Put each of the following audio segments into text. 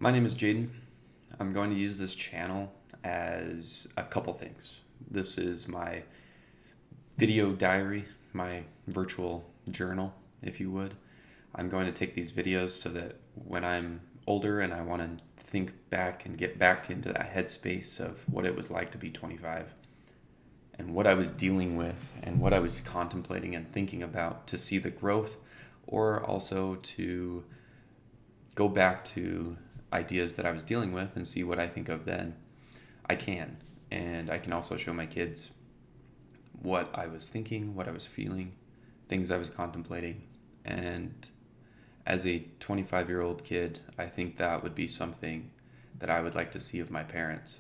My name is Jaden. I'm going to use this channel as a couple things. This is my video diary, my virtual journal, if you would. I'm going to take these videos so that when I'm older and I want to think back and get back into that headspace of what it was like to be 25 and what I was dealing with and what I was contemplating and thinking about, to see the growth, or also to go back to ideas that I was dealing with and see what I think of then. I can. And I can also show my kids what I was thinking, what I was feeling, things I was contemplating. And as a 25-year-old kid, I think that would be something that I would like to see of my parents,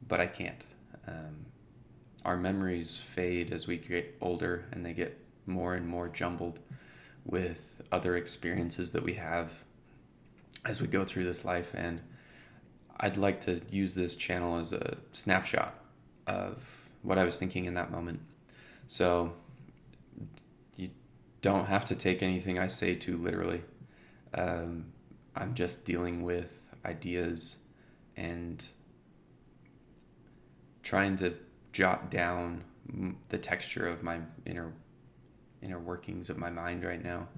but I can't. Our memories fade as we get older, and they get more and more jumbled with other experiences that we have as we go through this life. And I'd like to use this channel as a snapshot of what I was thinking in that moment. So you don't have to take anything I say too literally. I'm just dealing with ideas and trying to jot down the texture of my inner workings of my mind right now.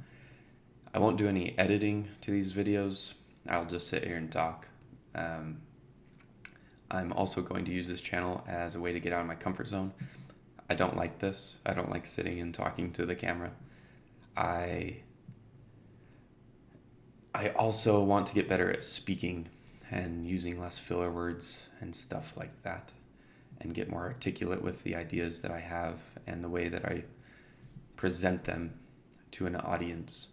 I won't do any editing to these videos. I'll just sit here and talk. I'm also going to use this channel as a way to get out of my comfort zone. I don't like this. I don't like sitting and talking to the camera. I also want to get better at speaking and using less filler words and stuff like that, and get more articulate with the ideas that I have and the way that I present them to an audience.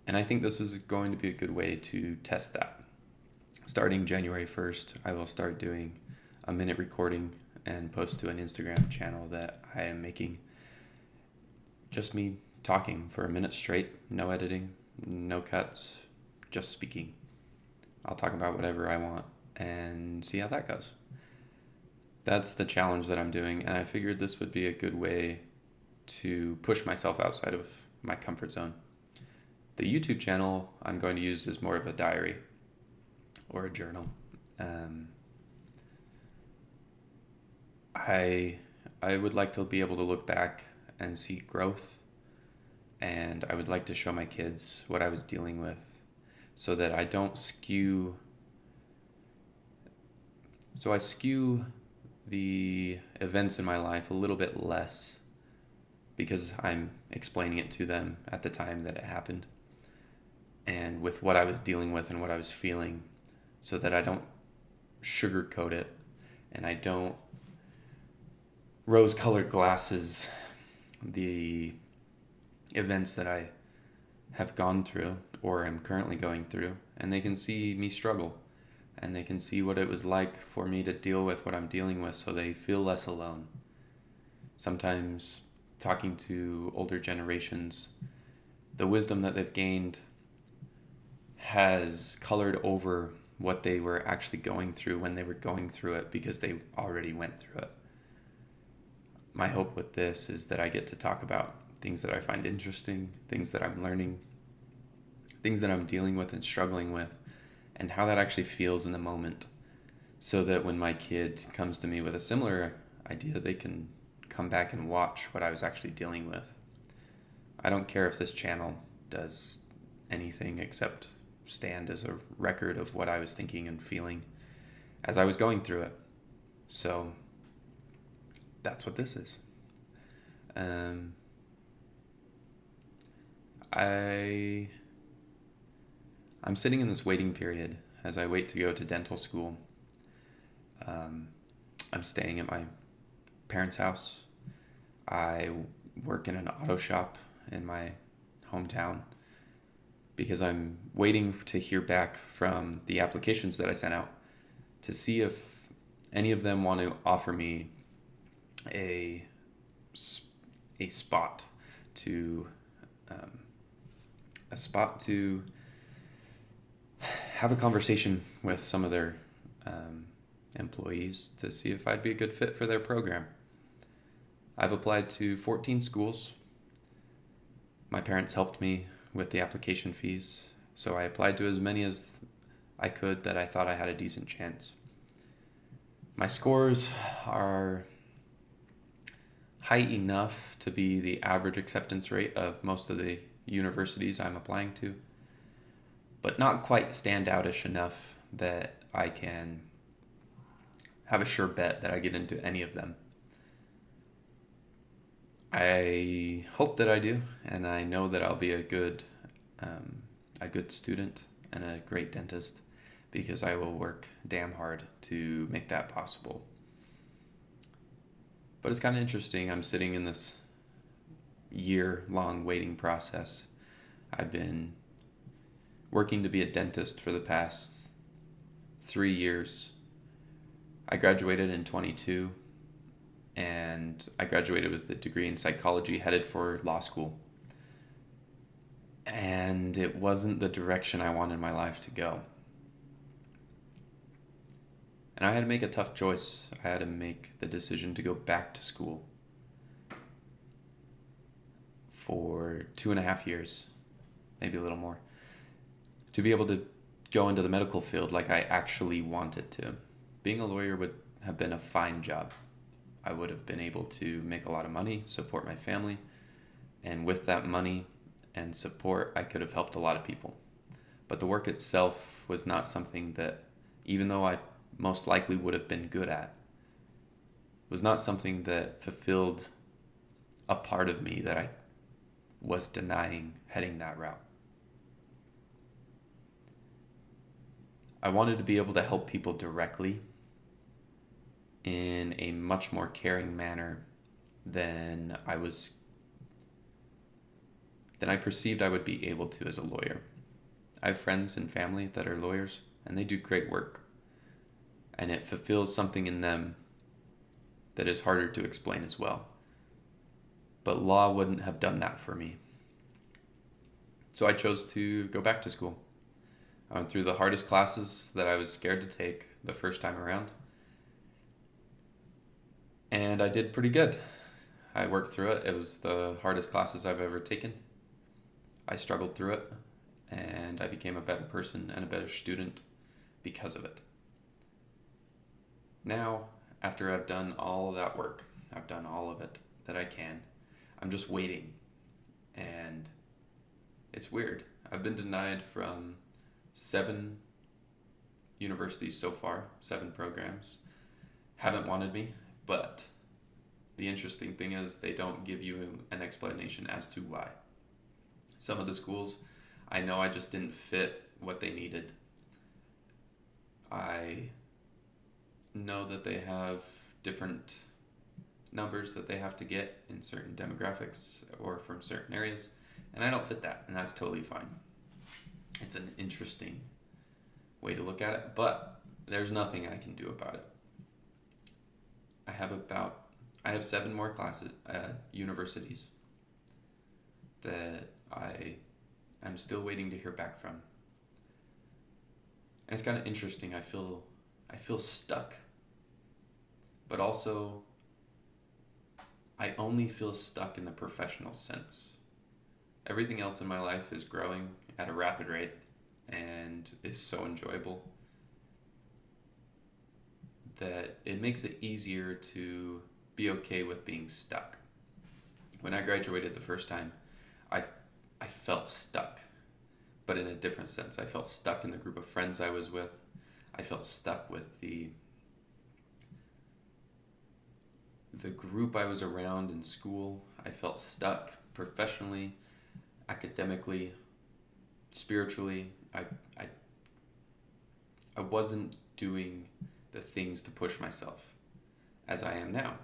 And I think this is going to be a good way to test that. Starting January 1st, I will start doing a minute recording and post to an Instagram channel that I am making. Just me talking for a minute straight, no editing, no cuts, just speaking. I'll talk about whatever I want and see how that goes. That's the challenge that I'm doing, and I figured this would be a good way to push myself outside of my comfort zone. The YouTube channel I'm going to use is more of a diary or a journal. I would like to be able to look back and see growth, and I would like to show my kids what I was dealing with so that I don't skew. So I skew the events in my life a little bit less because I'm explaining it to them at the time that it happened and with what I was dealing with and what I was feeling, so that I don't sugarcoat it and I don't rose-colored glasses the events that I have gone through or am currently going through, and they can see me struggle and they can see what it was like for me to deal with what I'm dealing with, so they feel less alone. Sometimes talking to older generations, the wisdom that they've gained has colored over what they were actually going through when they were going through it, because they already went through it. My hope with this is that I get to talk about things that I find interesting, things that I'm learning, things that I'm dealing with and struggling with, and how that actually feels in the moment, so that when my kid comes to me with a similar idea, they can come back and watch what I was actually dealing with. I don't care if this channel does anything except stand as a record of what I was thinking and feeling as I was going through it. So that's what this is. I'm sitting in this waiting period as I wait to go to dental school. I'm staying at my parents' house. I work in an auto shop in my hometown because I'm waiting to hear back from the applications that I sent out to see if any of them want to offer me a spot to have a conversation with some of their employees to see if I'd be a good fit for their program. I've applied to 14 schools. My parents helped me with the application fees, so I applied to as many as I could that I thought I had a decent chance. My scores are high enough to be the average acceptance rate of most of the universities I'm applying to, but not quite standoutish enough that I can have a sure bet that I get into any of them. I hope that I do, and I know that I'll be a good student and a great dentist because I will work damn hard to make that possible. But it's kind of interesting. I'm sitting in this year-long waiting process. I've been working to be a dentist for the past 3 years. I graduated in 22, and I graduated with a degree in psychology, headed for law school. And it wasn't the direction I wanted my life to go. And I had to make a tough choice. I had to make the decision to go back to school for 2.5 years, maybe a little more, to be able to go into the medical field like I actually wanted to. Being a lawyer would have been a fine job. I would have been able to make a lot of money, support my family, and with that money and support, I could have helped a lot of people. But the work itself was not something that, even though I most likely would have been good at, was not something that fulfilled a part of me that I was denying heading that route. I wanted to be able to help people directly in a much more caring manner than I perceived I would be able to as a lawyer. I have friends and family that are lawyers, and they do great work. And it fulfills something in them that is harder to explain as well. But law wouldn't have done that for me. So I chose to go back to school. I went through the hardest classes that I was scared to take the first time around. And I did pretty good. I worked through it. It was the hardest classes I've ever taken. I struggled through it, and I became a better person and a better student because of it. Now, after I've done all of that work, I've done all of it that I can, I'm just waiting. And it's weird. I've been denied from 7 universities so far, 7 programs. Haven't wanted me, but the interesting thing is they don't give you an explanation as to why. Some of the schools, I know I just didn't fit what they needed. I know that they have different numbers that they have to get in certain demographics or from certain areas, and I don't fit that, and that's totally fine. It's an interesting way to look at it, but there's nothing I can do about it. I have 7 more classes at universities that I'm still waiting to hear back from. And it's kind of interesting. I feel stuck. But also, I only feel stuck in the professional sense. Everything else in my life is growing at a rapid rate and is so enjoyable that it makes it easier to be okay with being stuck. When I graduated the first time, I felt stuck, but in a different sense. I felt stuck in the group of friends I was with. I felt stuck with the group I was around in school. I felt stuck professionally, academically, spiritually. I wasn't doing the things to push myself as I am now.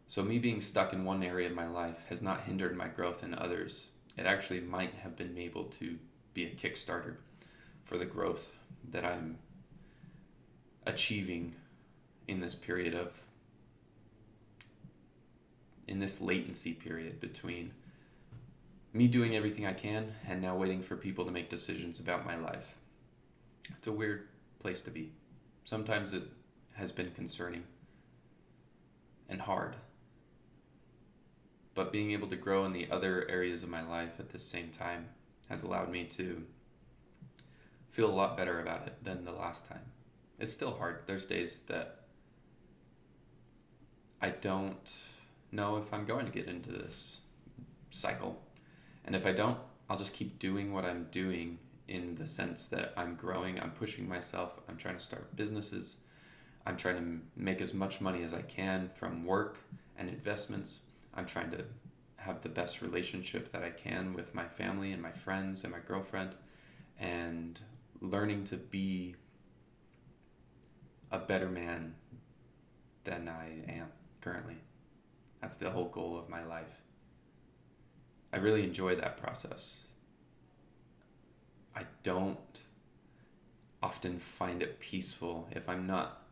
So me being stuck in one area of my life has not hindered my growth in others. It actually might have been able to be a Kickstarter for the growth that I'm achieving in this latency period between me doing everything I can and now waiting for people to make decisions about my life. It's a weird place to be. Sometimes it has been concerning and hard. But being able to grow in the other areas of my life at the same time has allowed me to feel a lot better about it than the last time. It's still hard. There's days that I don't know if I'm going to get into this cycle. And if I don't, I'll just keep doing what I'm doing, in the sense that I'm growing, I'm pushing myself, I'm trying to start businesses, I'm trying to make as much money as I can from work and investments. I'm trying to have the best relationship that I can with my family and my friends and my girlfriend, and learning to be a better man than I am currently. That's the whole goal of my life. I really enjoy that process. I don't often find it peaceful if I'm not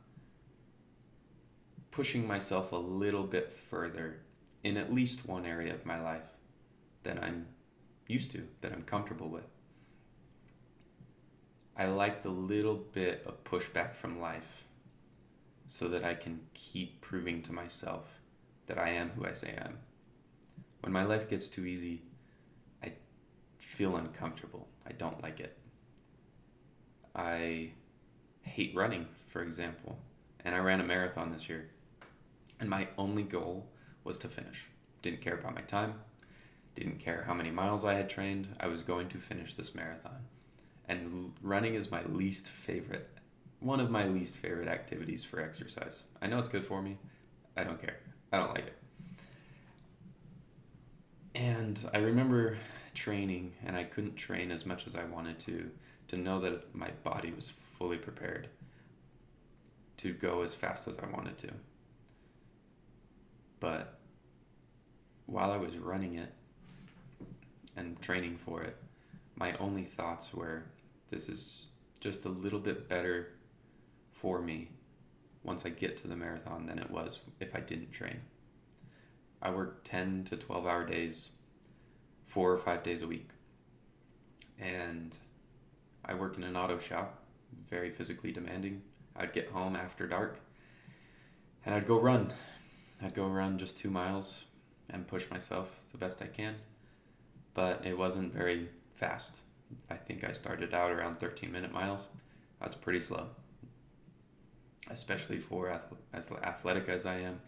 pushing myself a little bit further in at least one area of my life that I'm used to, that I'm comfortable with. I like the little bit of pushback from life so that I can keep proving to myself that I am who I say I am. When my life gets too easy, I feel uncomfortable. I don't like it. I hate running, for example, and I ran a marathon this year, and my only goal was to finish. Didn't care about my time, didn't care how many miles I had trained. I was going to finish this marathon. And running is my least favorite, one of my least favorite activities for exercise. I know it's good for me. I don't care. I don't like it. And I remember training, and I couldn't train as much as I wanted to know that my body was fully prepared to go as fast as I wanted to. But while I was running it and training for it, my only thoughts were, this is just a little bit better for me once I get to the marathon than it was if I didn't train. I work 10 to 12 hour days, 4 or 5 days a week. And I work in an auto shop, very physically demanding. I'd get home after dark and I'd go run. I'd go run just 2 miles and push myself the best I can. But it wasn't very fast. I think I started out around 13-minute miles. That's pretty slow, especially for as athletic as I am.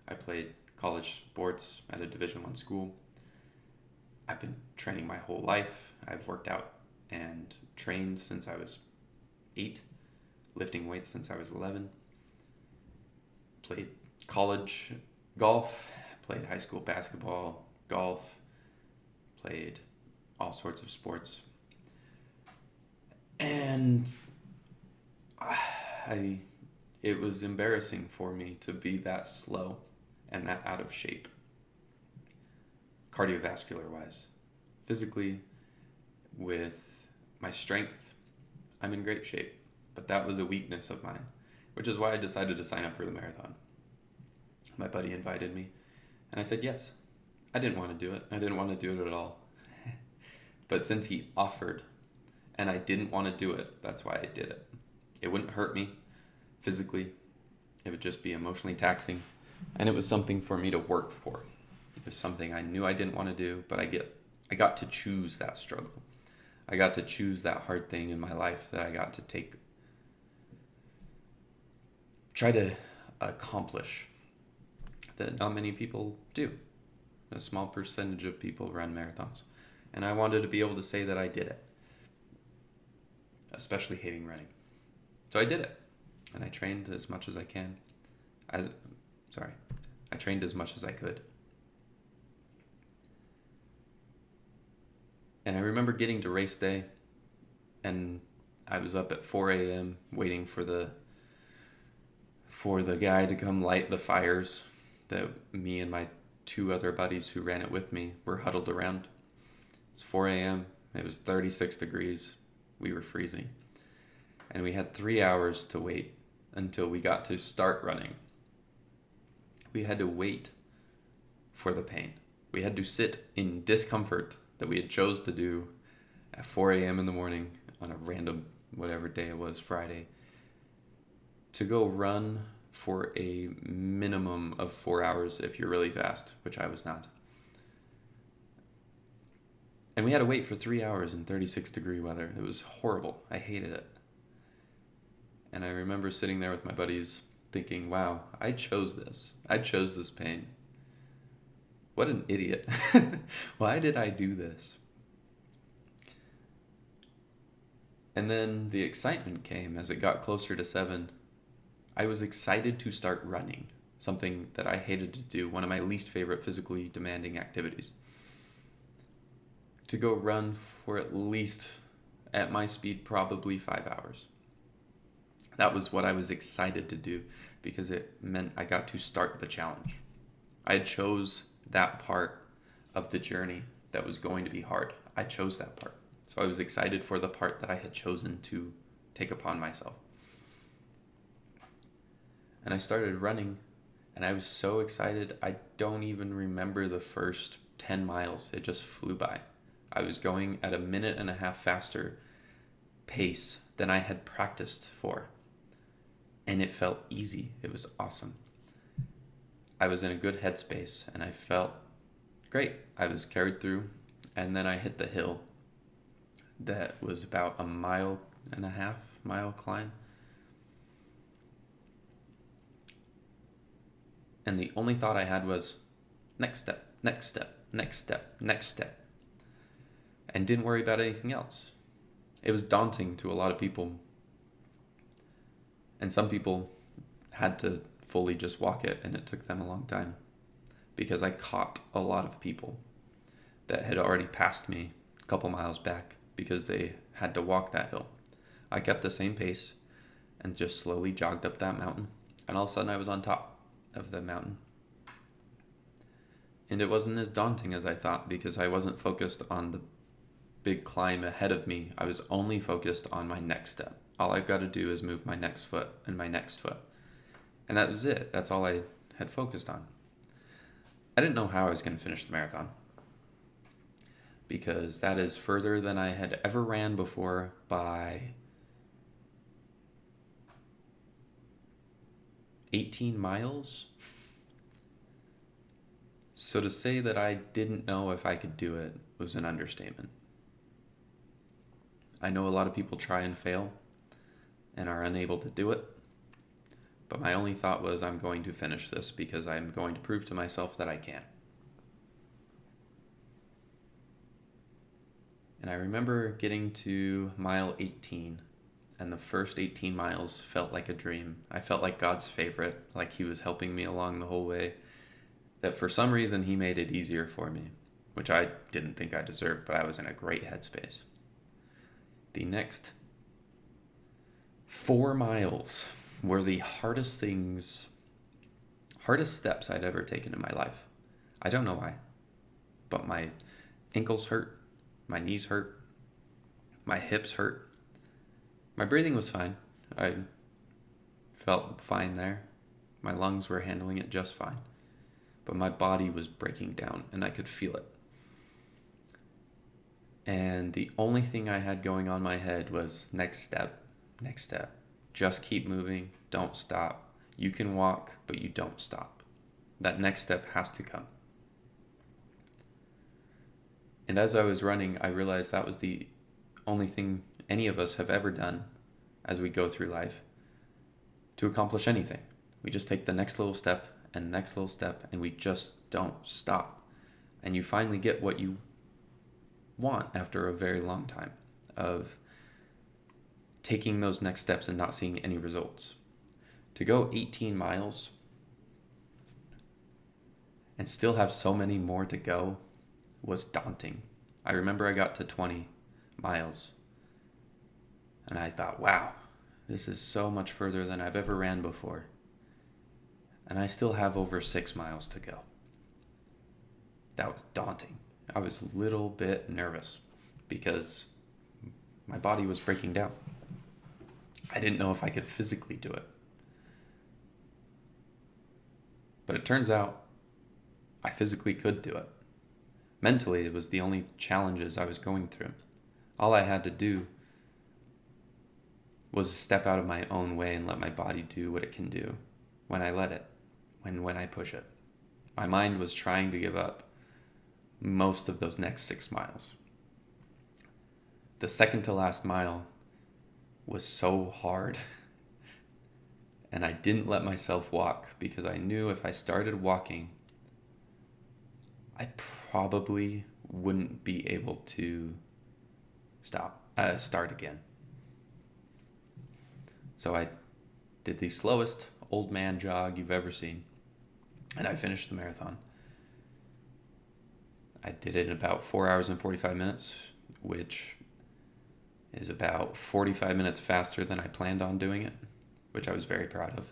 I played college sports at a Division I school. I've been training my whole life. I've worked out and trained since I was 8, lifting weights since I was 11. Played college golf, played high school basketball, golf, played all sorts of sports. And it was embarrassing for me to be that slow and that out of shape, cardiovascular wise. Physically, with my strength, I'm in great shape, but that was a weakness of mine, which is why I decided to sign up for the marathon. My buddy invited me, and I said yes. I didn't want to do it. I didn't want to do it at all. But since he offered, and I didn't want to do it, that's why I did it. It wouldn't hurt me physically. It would just be emotionally taxing. And it was something for me to work for. It was something I knew I didn't want to do, but I got to choose that struggle. I got to choose that hard thing in my life that I got to try to accomplish, that not many people do. A small percentage of people run marathons. And I wanted to be able to say that I did it, especially hating running. So I did it, and I trained as much as I can. I trained as much as I could. And I remember getting to race day, and I was up at 4 a.m. waiting for the guy to come light the fires that me and my 2 other buddies who ran it with me were huddled around. It's 4 a.m. It was 36 degrees. We were freezing. And we had 3 hours to wait until we got to start running. We had to wait for the pain. We had to sit in discomfort that we had chose to do at 4 a.m. in the morning on a random, whatever day it was, Friday, to go run for a minimum of 4 hours if you're really fast, which I was not. And we had to wait for 3 hours in 36-degree weather. It was horrible. I hated it. And I remember sitting there with my buddies thinking, wow, I chose this. I chose this pain. What an idiot. Why did I do this? And then the excitement came as it got closer to 7. I was excited to start running, something that I hated to do, one of my least favorite physically demanding activities. To go run for at least, at my speed, probably 5 hours. That was what I was excited to do because it meant I got to start the challenge. I chose that part of the journey that was going to be hard. I chose that part. So I was excited for the part that I had chosen to take upon myself. And I started running, and I was so excited, I don't even remember the first 10 miles. It just flew by. I was going at a 1.5 minutes faster pace than I had practiced for. And it felt easy. It was awesome. I was in a good headspace, and I felt great. I was carried through, and then I hit the hill that was about a 1.5 mile climb. And the only thought I had was, next step, next step, next step, next step. And didn't worry about anything else. It was daunting to a lot of people. And some people had to fully just walk it, and it took them a long time. Because I caught a lot of people that had already passed me a couple miles back because they had to walk that hill. I kept the same pace and just slowly jogged up that mountain. And all of a sudden I was on top of the mountain. And it wasn't as daunting as I thought because I wasn't focused on the big climb ahead of me. I was only focused on my next step. All I've got to do is move my next foot and my next foot. And that was it. That's all I had focused on. I didn't know how I was going to finish the marathon because that is further than I had ever ran before by 18 miles. So to say that I didn't know if I could do it was an understatement. I know a lot of people try and fail and are unable to do it. But my only thought was I'm going to finish this because I'm going to prove to myself that I can. And I remember getting to mile 18, and the first 18 miles felt like a dream. I felt like God's favorite, like he was helping me along the whole way, that for some reason he made it easier for me, which I didn't think I deserved, but I was in a great headspace. The next 4 miles were the hardest steps I'd ever taken in my life. I don't know why, but my ankles hurt, my knees hurt, my hips hurt. My breathing was fine. I felt fine there. My lungs were handling it just fine. But my body was breaking down, and I could feel it. And the only thing I had going on my head was next step, next step. Just keep moving. Don't stop. You can walk, but you don't stop. That next step has to come. And as I was running, I realized that was the only thing any of us have ever done as we go through life to accomplish anything. We just take the next little step and the next little step, and we just don't stop. And you finally get what you want after a very long time of taking those next steps and not seeing any results. To go 18 miles and still have so many more to go was daunting. I remember I got to 20 miles and I thought, wow, this is so much further than I've ever ran before. And I still have over 6 miles to go. That was daunting. I was a little bit nervous because my body was breaking down. I didn't know if I could physically do it. But it turns out I physically could do it. Mentally, it was the only challenges I was going through. All I had to do was step out of my own way and let my body do what it can do when I let it, when I push it. My mind was trying to give up most of those next 6 miles. the second to last mile was so hard. And I didn't let myself walk because I knew if I started walking, I probably wouldn't be able to start again. So I did the slowest old man jog you've ever seen, and I finished the marathon. I did it in about 4 hours and 45 minutes, which is about 45 minutes faster than I planned on doing it, which I was very proud of.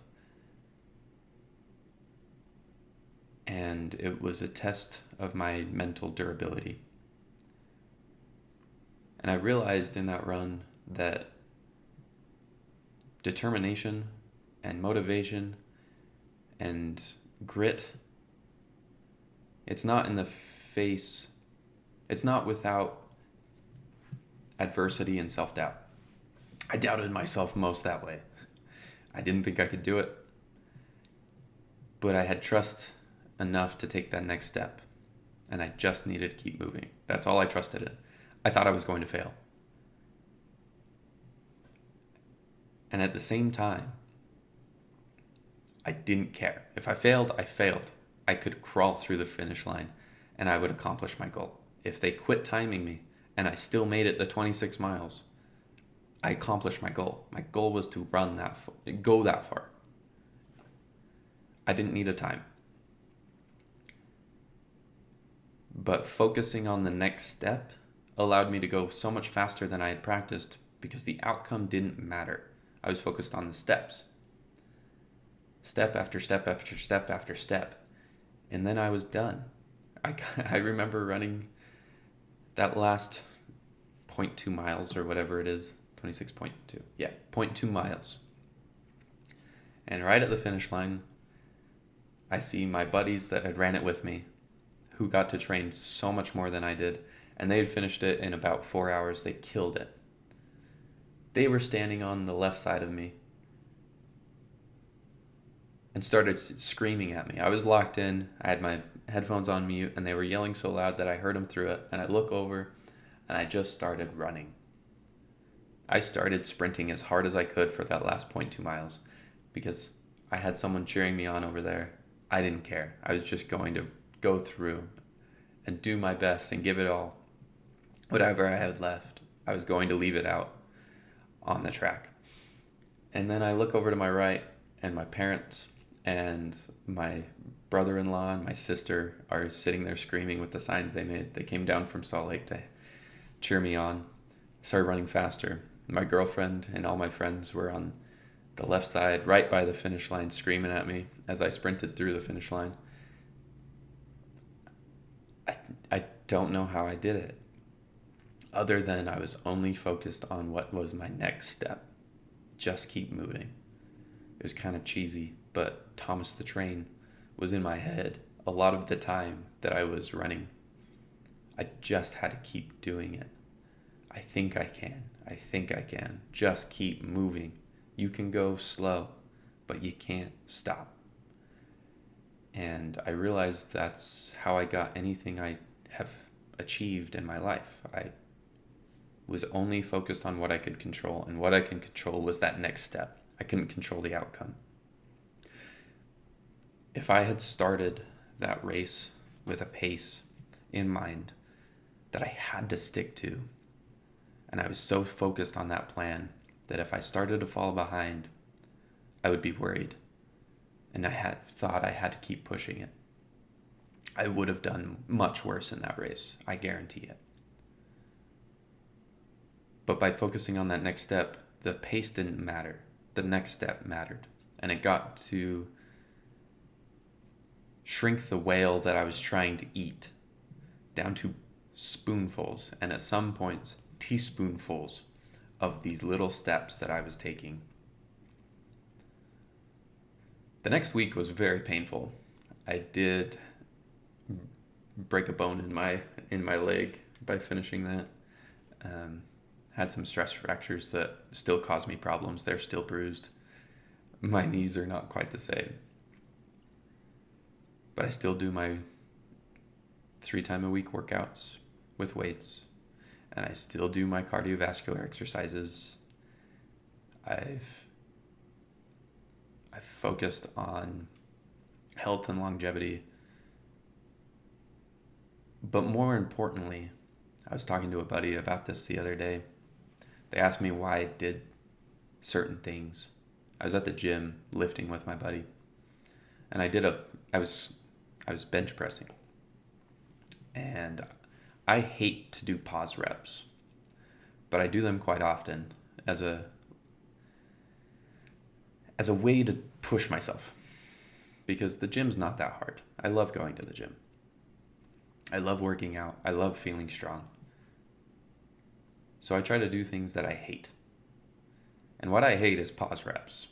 And it was a test of my mental durability. And I realized in that run that determination and motivation and grit, it's not in the face, it's not without adversity and self-doubt. I doubted myself most that way. I didn't think I could do it, but I had trust enough to take that next step, and I just needed to keep moving. That's all I trusted in. I thought I was going to fail. And at the same time, I didn't care. If I failed, I failed. I could crawl through the finish line and I would accomplish my goal. If they quit timing me and I still made it the 26 miles, I accomplished my goal. My goal was to go that far. I didn't need a time. But focusing on the next step allowed me to go so much faster than I had practiced because the outcome didn't matter. I was focused on the steps. Step after step after step after step. And then I was done. I remember running that last 0.2 miles or whatever it is. 26.2. Yeah, 0.2 miles. And right at the finish line, I see my buddies that had ran it with me, who got to train so much more than I did, and they had finished it in about 4 hours. They killed it. They were standing on the left side of me and started screaming at me. I was locked in. I had my headphones on mute, and they were yelling so loud that I heard them through it. And I look over, and I just started running. I started sprinting as hard as I could for that last 0.2 miles because I had someone cheering me on over there. I didn't care. I was just going to go through and do my best and give it all. Whatever I had left, I was going to leave it out on the track. And then I look over to my right, and my parents and my brother-in-law and my sister are sitting there screaming with the signs they made. They came down from Salt Lake to cheer me on. Started running faster. My girlfriend and all my friends were on the left side, right by the finish line, screaming at me as I sprinted through the finish line. I don't know how I did it, other than I was only focused on what was my next step. Just keep moving. It was kind of cheesy, but Thomas the Train was in my head a lot of the time that I was running. I just had to keep doing it. I think I can. I think I can. Just keep moving. You can go slow, but you can't stop. And I realized that's how I got anything I have achieved in my life. I was only focused on what I could control, and what I can control was that next step. I couldn't control the outcome. If I had started that race with a pace in mind that I had to stick to, and I was so focused on that plan that if I started to fall behind, I would be worried. And I had thought I had to keep pushing it. I would have done much worse in that race. I guarantee it. But by focusing on that next step, the pace didn't matter. The next step mattered. And it got to shrink the whale that I was trying to eat down to spoonfuls, and at some points, teaspoonfuls of these little steps that I was taking. The next week was very painful. I did break a bone in my leg by finishing that. Had some stress fractures that still cause me problems. They're still bruised. My knees are not quite the same. But I still do my 3 times a week workouts with weights. and I still do my cardiovascular exercises. I've focused on health and longevity. But more importantly, I was talking to a buddy about this the other day. They asked me why I did certain things. I was at the gym lifting with my buddy, and I was bench pressing. And I hate to do pause reps, but I do them quite often as a way to push myself, because the gym's not that hard. I love going to the gym. I love working out. I love feeling strong. So I try to do things that I hate. And what I hate is pause reps.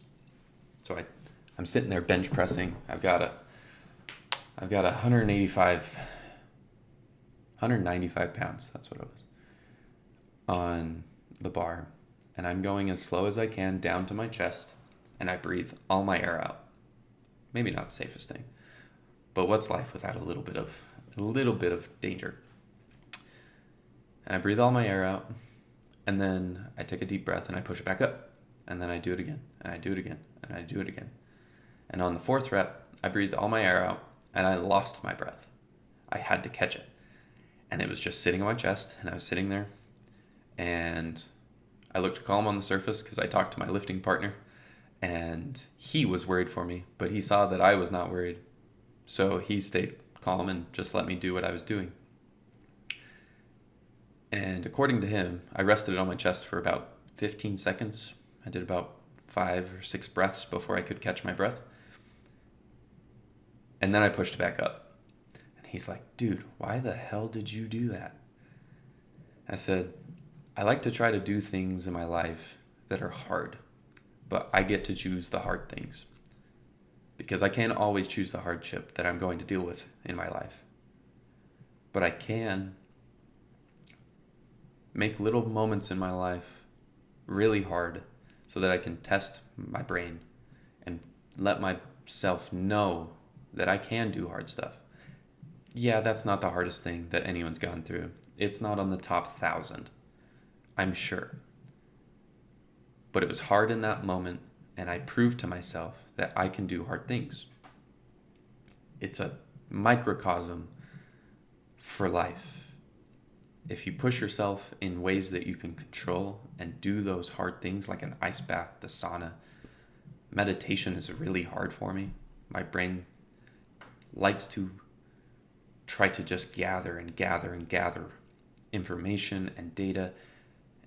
So I'm sitting there bench pressing. I've got a 195 pounds, that's what it was, on the bar. And I'm going as slow as I can down to my chest, and I breathe all my air out. Maybe not the safest thing, but what's life without a little bit of danger? And I breathe all my air out, and then I take a deep breath and I push it back up, and then I do it again, and I do it again, and I do it again. And on the fourth rep, I breathed all my air out, and I lost my breath. I had to catch it. And it was just sitting on my chest, and I was sitting there, and I looked calm on the surface because I talked to my lifting partner, and he was worried for me, but he saw that I was not worried. So he stayed calm and just let me do what I was doing. And according to him, I rested it on my chest for about 15 seconds. I did about 5 or 6 breaths before I could catch my breath. And then I pushed it back up. And he's like, dude, why the hell did you do that? I said, I like to try to do things in my life that are hard, but I get to choose the hard things, because I can't always choose the hardship that I'm going to deal with in my life. But I can make little moments in my life really hard so that I can test my brain and let myself know that I can do hard stuff. Yeah, that's not the hardest thing that anyone's gone through. It's not on the top 1,000, I'm sure. But it was hard in that moment, and I proved to myself that I can do hard things. It's a microcosm for life. If you push yourself in ways that you can control and do those hard things, like an ice bath, the sauna. Meditation is really hard for me. My brain likes to try to just gather information and data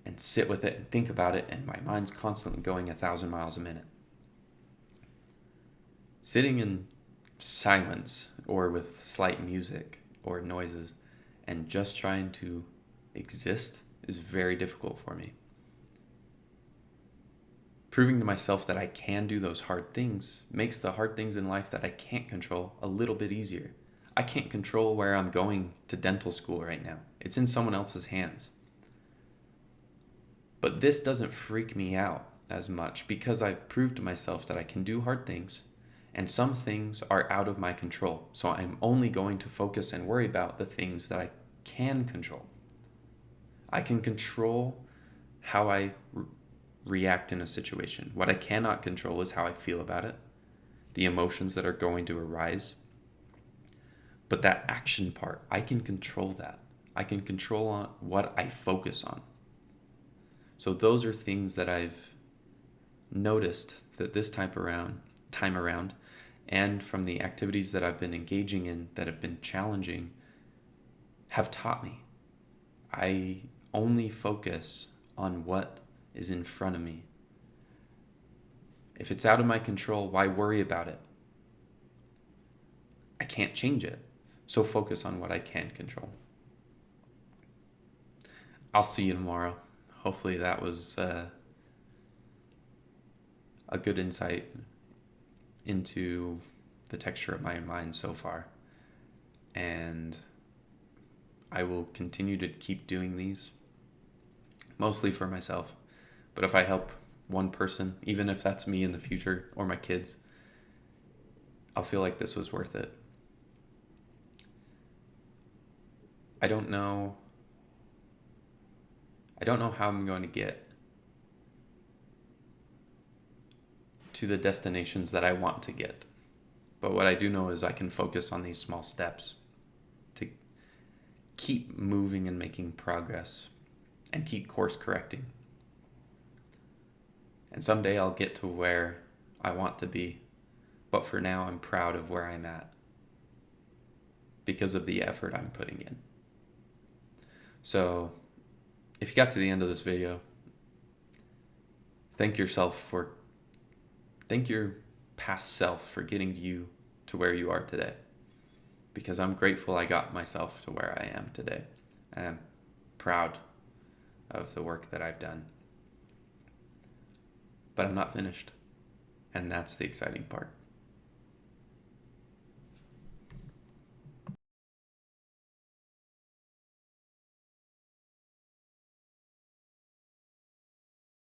and sit with it and think about it, and my mind's constantly going 1,000 miles a minute. Sitting in silence or with slight music or noises and just trying to exist is very difficult for me. Proving to myself that I can do those hard things makes the hard things in life that I can't control a little bit easier. I can't control where I'm going to dental school right now. It's in someone else's hands. But this doesn't freak me out as much because I've proved to myself that I can do hard things, and some things are out of my control. So I'm only going to focus and worry about the things that I can control. I can control how I react in a situation. What I cannot control is how I feel about it, the emotions that are going to arise. But that action part, I can control that. I can control what I focus on. So those are things that I've noticed that this time around, and from the activities that I've been engaging in that have been challenging, have taught me. I only focus on what is in front of me. If it's out of my control, why worry about it? I can't change it. So focus on what I can control. I'll see you tomorrow. Hopefully that was a good insight into the texture of my mind so far. And I will continue to keep doing these, mostly for myself. But if I help one person, even if that's me in the future or my kids, I'll feel like this was worth it. I don't know I don't know how I'm going to get to the destinations that I want to get. But what I do know is I can focus on these small steps to keep moving and making progress and keep course correcting. And someday I'll get to where I want to be. But for now, I'm proud of where I'm at because of the effort I'm putting in. So, if you got to the end of this video, thank your past self for getting you to where you are today. Because I'm grateful I got myself to where I am today. And I'm proud of the work that I've done. But I'm not finished. And that's the exciting part.